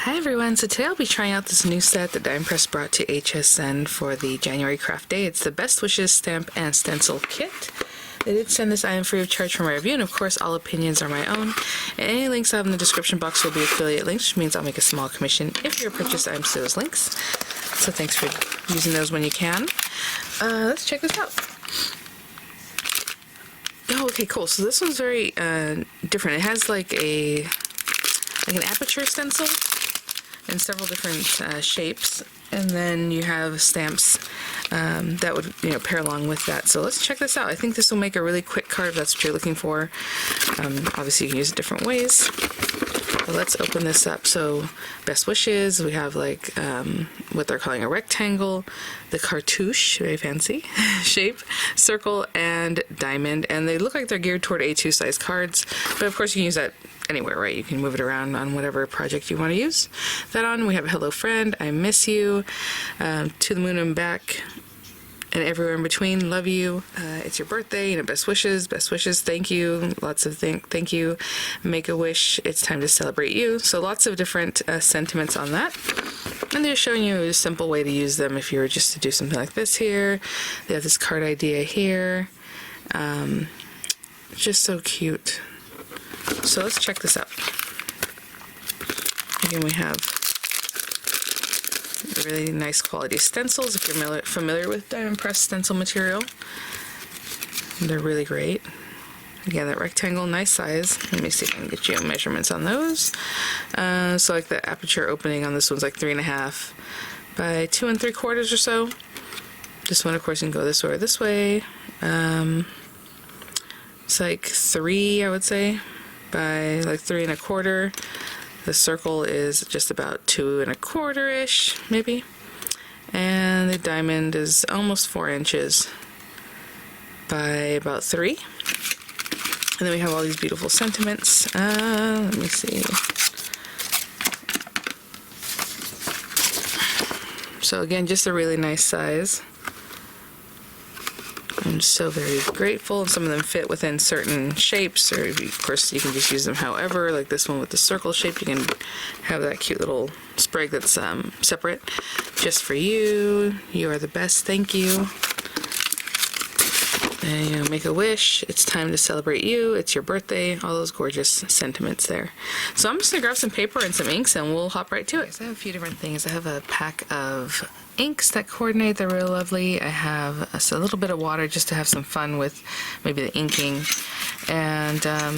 Hi everyone, so today I'll be trying out this new set that Dime Press brought to HSN for the January Craft Day. It's the Best Wishes Stamp and Stencil Kit. They did send this item free of charge for my review, and of course all opinions are my own. And any links I have in the description box will be affiliate links, which means I'll make a small commission if you're a purchase items to those links. So thanks for using those when you can. Let's check this out. Oh, okay, cool. So this one's very different. It has like an aperture stencil in several different shapes, and then you have stamps that would pair along with that. So let's check this out. I think this will make a really quick card if that's what you're looking for. Obviously you can use it different ways, but let's open this up. So best wishes, we have like what they're calling a rectangle, the cartouche, very fancy shape, circle, and diamond, and they look like they're geared toward A2 size cards, but of course you can use that anywhere, right? You can move it around on whatever project you want to use that on. We have a hello friend, I miss you, to the moon and back, and everywhere in between, love you, it's your birthday, best wishes, thank you, lots of thank you, make a wish, it's time to celebrate you. So lots of different sentiments on that. And they're showing you a simple way to use them if you were just to do something like this here. They have this card idea here. Just so cute. So let's check this out. Again, we have really nice quality stencils if you're familiar with Diamond Press stencil material. They're really great. Again, that rectangle, nice size. Let me see if I can get you measurements on those. So like the aperture opening on this one's like 3.5 by 2 3/4 or so. This one, of course, you can go this way or this way. It's like 3, I would say, by like 3 1/4. The circle is just about 2 1/4-ish, maybe. And the diamond is almost 4 inches by about 3. And then we have all these beautiful sentiments. Let me see. So again, just a really nice size. I'm so very grateful. Some of them fit within certain shapes, or of course you can just use them however, like this one with the circle shape. You can have that cute little sprig that's separate just for you. You are the best, thank you. And make a wish, it's time to celebrate you, it's your birthday, all those gorgeous sentiments there. So I'm just gonna grab some paper and some inks and we'll hop right to it. So I have a few different things. I have a pack of inks that coordinate, they're real lovely. I have a little bit of water just to have some fun with maybe the inking, and a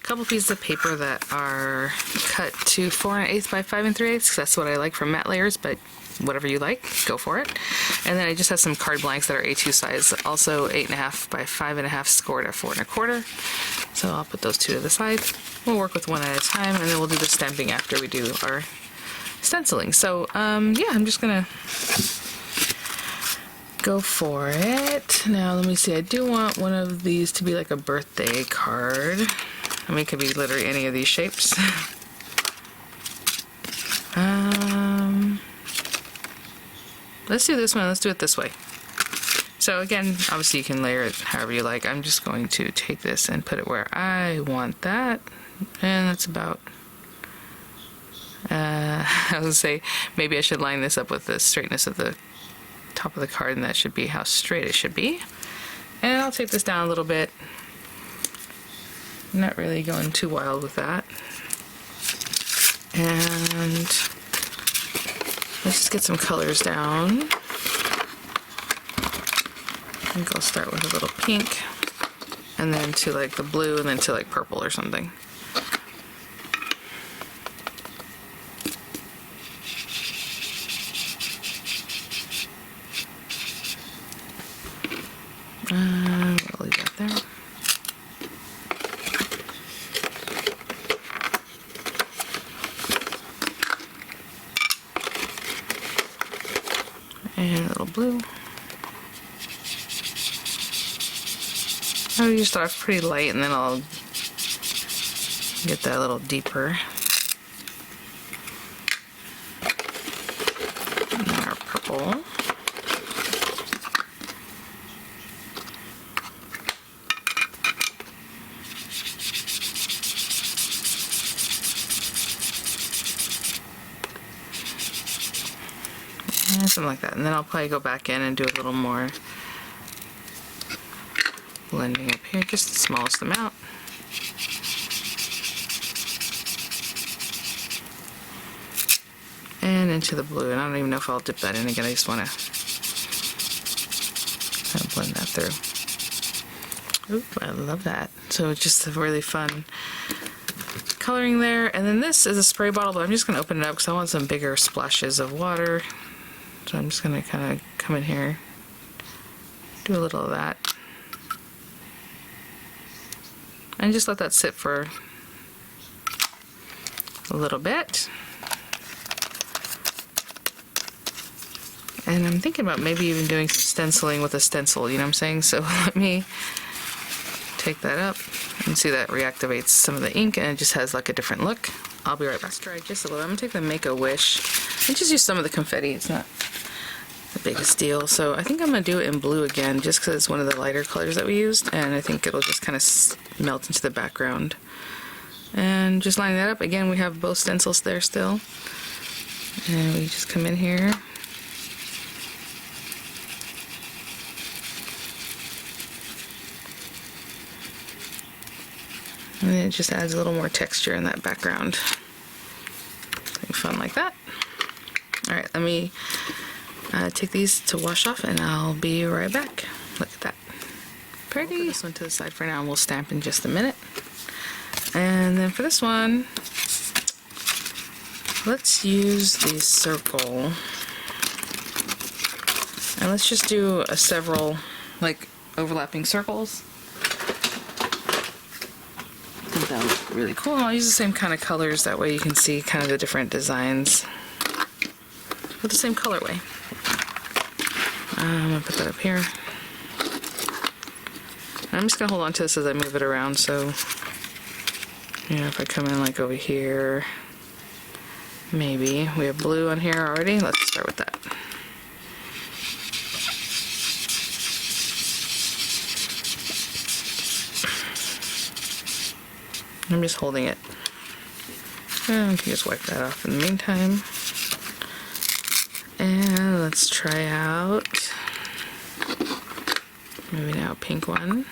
couple pieces of paper that are cut to 4 1/8 by 5 3/8. That's what I like for matte layers, but whatever you like, go for it. And then I just have some card blanks that are A2 size, also 8.5 by 5.5, scored at 4 1/4. So I'll put those two to the side. We'll work with one at a time, and then we'll do the stamping after we do our stenciling. So yeah, I'm just gonna go for it. Now let me see, I do want one of these to be like a birthday card. I mean, it could be literally any of these shapes. Let's do this one. Let's do it this way. So again, obviously you can layer it however you like. I'm just going to take this and put it where I want that, and that's about I was gonna say maybe I should line this up with the straightness of the top of the card, and that should be how straight it should be. And I'll take this down a little bit. I'm not really going too wild with that. And let's just get some colors down. I think I'll start with a little pink, and then to like the blue, and then to like purple or something. I'll leave that there. And a little blue. I'll just start off pretty light, and then I'll get that a little deeper. And then our purple. something like that. And then I'll probably go back in and do a little more blending up here, just the smallest amount. And into the blue, and I don't even know if I'll dip that in again. I just want to kind of blend that through. Ooh, I love that. So it's just a really fun coloring there. And then this is a spray bottle, but I'm just going to open it up because I want some bigger splashes of water. So I'm just going to kind of come in here, do a little of that, and just let that sit for a little bit. And I'm thinking about maybe even doing some stenciling with a stencil, you know what I'm saying? So let me take that up, and see that reactivates some of the ink, and it just has like a different look. I'll be right back. Let's try just a little. I'm gonna take the Make-A-Wish and just use some of the confetti. It's not the biggest deal. So I think I'm gonna do it in blue again, just because it's one of the lighter colors that we used, and I think it'll just kind of melt into the background. And just line that up. Again, we have both stencils there still, and we just come in here. And it just adds a little more texture in that background. Something fun like that. Alright, let me take these to wash off, and I'll be right back. Look at that. Pretty. We'll put this one to the side for now, and we'll stamp in just a minute. And then for this one, let's use the circle. And let's just do several like overlapping circles. That look really cool. I'll use the same kind of colors, that way you can see kind of the different designs with the same colorway. I'm gonna put that up here. I'm just gonna hold on to this as I move it around, so you know, if I come in like over here, maybe we have blue on here already. Let's start with that. I'm just holding it. And I can just wipe that off in the meantime. And let's try out maybe now a pink one.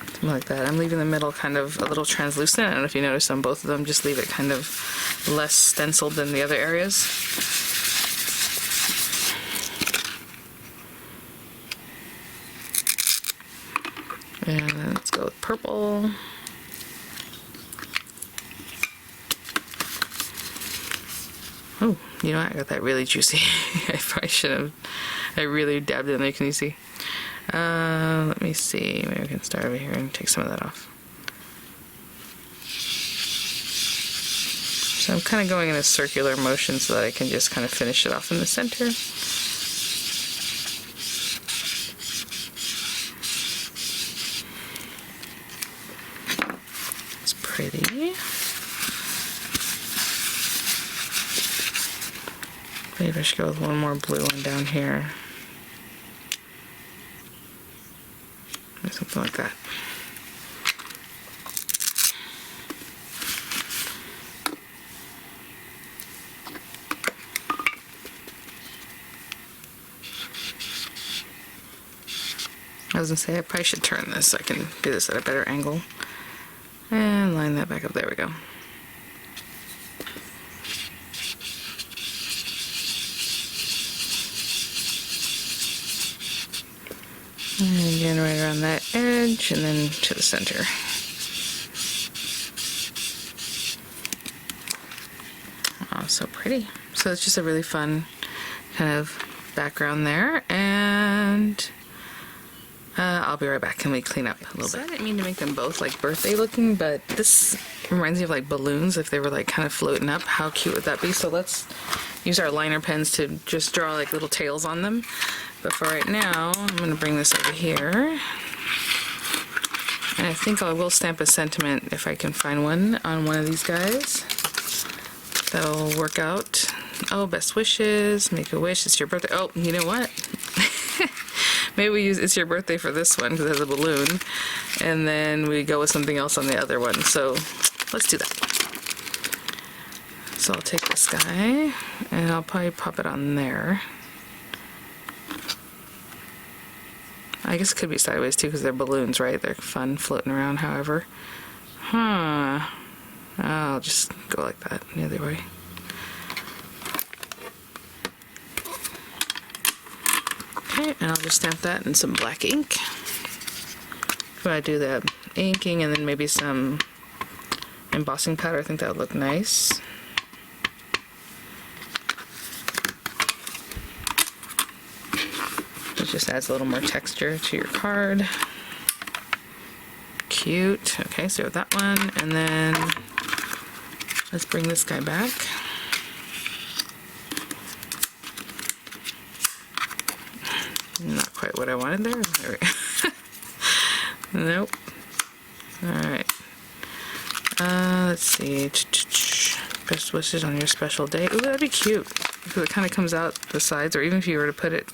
Something like that. I'm leaving the middle kind of a little translucent. I don't know if you noticed on both of them, just leave it kind of less stenciled than the other areas. And then let's go with purple. Oh, you know what? I got that really juicy. I probably should have. I really dabbed it in there. Can you see? Let me see. Maybe we can start over here and take some of that off. So I'm kind of going in a circular motion so that I can just kind of finish it off in the center. It's pretty. Maybe I should go with one more blue one down here. Or something like that. I was gonna say I probably should turn this so I can do this at a better angle. And line that back up. There we go. And again right around that edge, and then to the center. Oh, so pretty. So it's just a really fun kind of background there, and I'll be right back and we clean up a little bit. I didn't mean to make them both like birthday looking, but this reminds me of like balloons if they were like kind of floating up. How cute would that be? So let's use our liner pens to just draw like little tails on them. But for right now, I'm going to bring this over here. And I think I will stamp a sentiment if I can find one on one of these guys. That'll work out. Oh, best wishes, make a wish, it's your birthday. Oh, you know what? maybe we use It's Your Birthday for this one because it has a balloon, and then we go with something else on the other one. So let's do that. So I'll take this guy and I'll probably pop it on there. I guess it could be sideways too because they're balloons, right? They're fun floating around however. I'll just go like that the other way. Okay, and I'll just stamp that in some black ink. When I do the inking and then maybe some embossing powder, I think that would look nice. It just adds a little more texture to your card. Cute. Okay, so with that one, and then let's bring this guy back. Not quite what I wanted there. There we go. Nope. Alright. Let's see. Best wishes on your special day. Ooh, that'd be cute. Because it kind of comes out the sides, or even if you were to put it...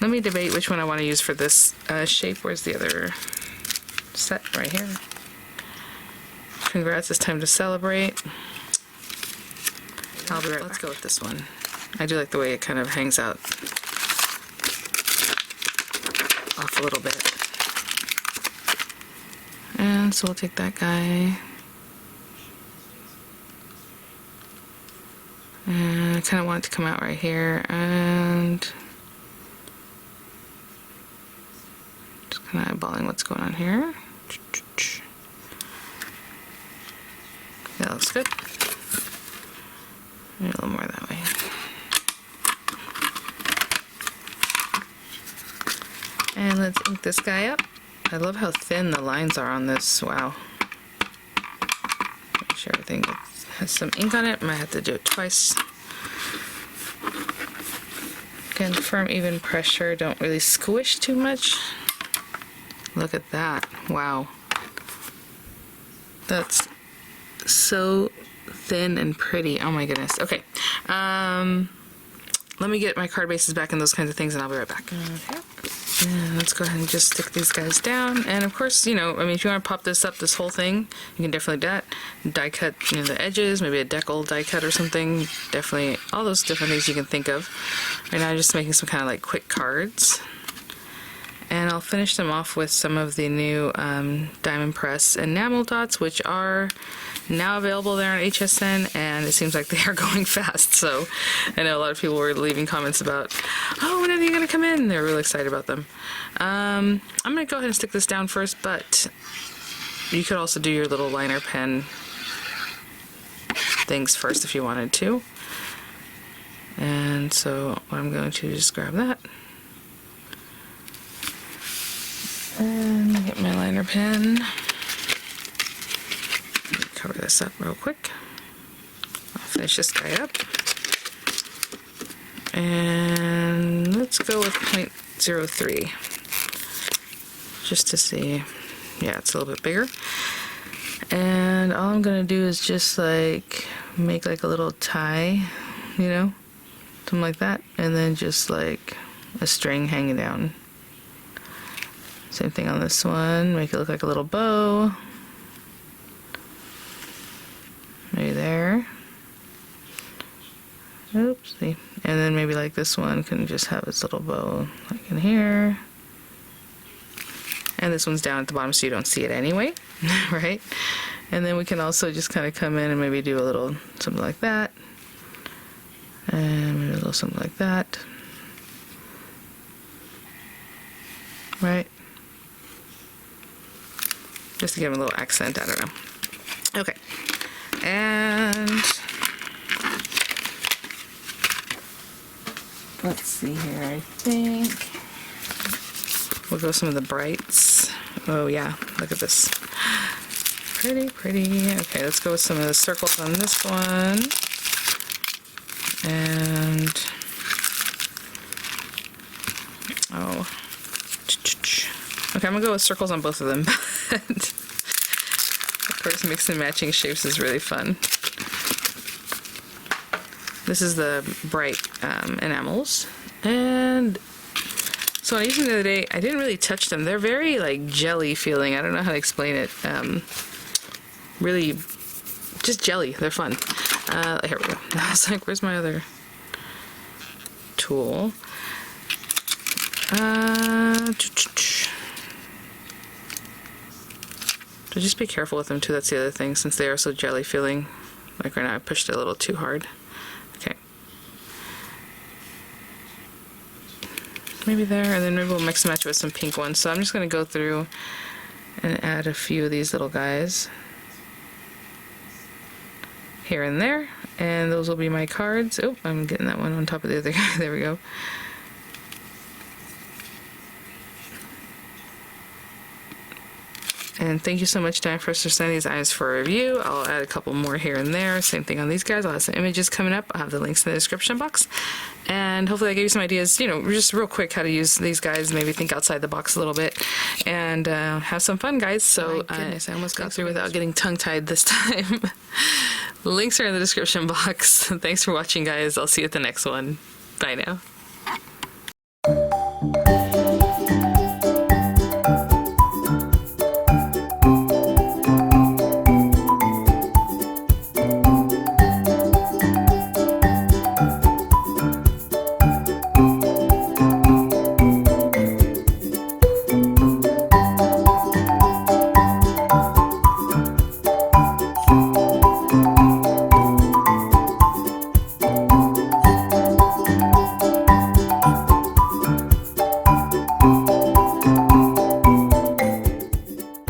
Let me debate which one I want to use for this shape. Where's the other set? Right here. Congrats, it's time to celebrate. I'll be right back. Let's go with this one. I do like the way it kind of hangs out off a little bit. And so we'll take that guy. And I kind of want it to come out right here, and just kind of eyeballing what's going on here. That looks good. Maybe a little more that way. And let's ink this guy up. I love how thin the lines are on this. Wow. Make sure everything has some ink on it. Might have to do it twice. Again, firm, even pressure. Don't really squish too much. Look at that. Wow. That's so thin and pretty. Oh my goodness. Okay. Let me get my card bases back and those kinds of things, and I'll be right back. Okay. And let's go ahead and just stick these guys down. And of course, you know, I mean, if you want to pop this up, this whole thing, you can definitely do that. Die cut, you know, the edges, maybe a decal die cut or something. Definitely all those different things you can think of. Right now I'm just making some kind of like quick cards. And I'll finish them off with some of the new Diamond Press enamel dots, which are now available there on HSN, and it seems like they are going fast. So I know a lot of people were leaving comments about, oh, when are they going to come in? They're really excited about them. I'm going to go ahead and stick this down first, but you could also do your little liner pen things first if you wanted to. And so I'm going to just grab that. And get my liner pen. Cover this up real quick. I'll finish this guy up. And let's go with 0.03. Just to see. Yeah, it's a little bit bigger. And all I'm gonna do is just like make like a little tie, you know, something like that, and then just like a string hanging down. Same thing on this one, make it look like a little bow. Maybe there. Oopsie. And then maybe like this one can just have its little bow like in here. And this one's down at the bottom so you don't see it anyway, right? And then we can also just kind of come in and maybe do a little something like that. And maybe a little something like that. Right? Just to give them a little accent, I don't know. Okay. And let's see here, I think we'll go some of the brights. Oh yeah, look at this. Pretty, pretty. Okay, let's go with some of the circles on this one. And oh. Okay, I'm gonna go with circles on both of them. Of course, mixing and matching shapes is really fun. This is the bright enamels. And so when I used them the other day, I didn't really touch them. They're very like jelly feeling. I don't know how to explain it. Really just jelly. They're fun. Here we go. I was like, where's my other tool? So just be careful with them too. That's the other thing, since they are so jelly feeling. Like right now I pushed it a little too hard. Okay. Maybe there, and then maybe we'll mix and match with some pink ones. So I'm just going to go through and add a few of these little guys here and there, and those will be my cards. Oh, I'm getting that one on top of the other guy. There we go. And thank you so much, Diane, for sending these items for review. I'll add a couple more here and there. Same thing on these guys. I'll have some images coming up. I'll have the links in the description box. And hopefully I gave you some ideas, you know, just real quick how to use these guys, maybe think outside the box a little bit, and have some fun, guys. So, goodness, I almost got through without getting tongue-tied this time. Links are in the description box. Thanks for watching, guys. I'll see you at the next one. Bye now.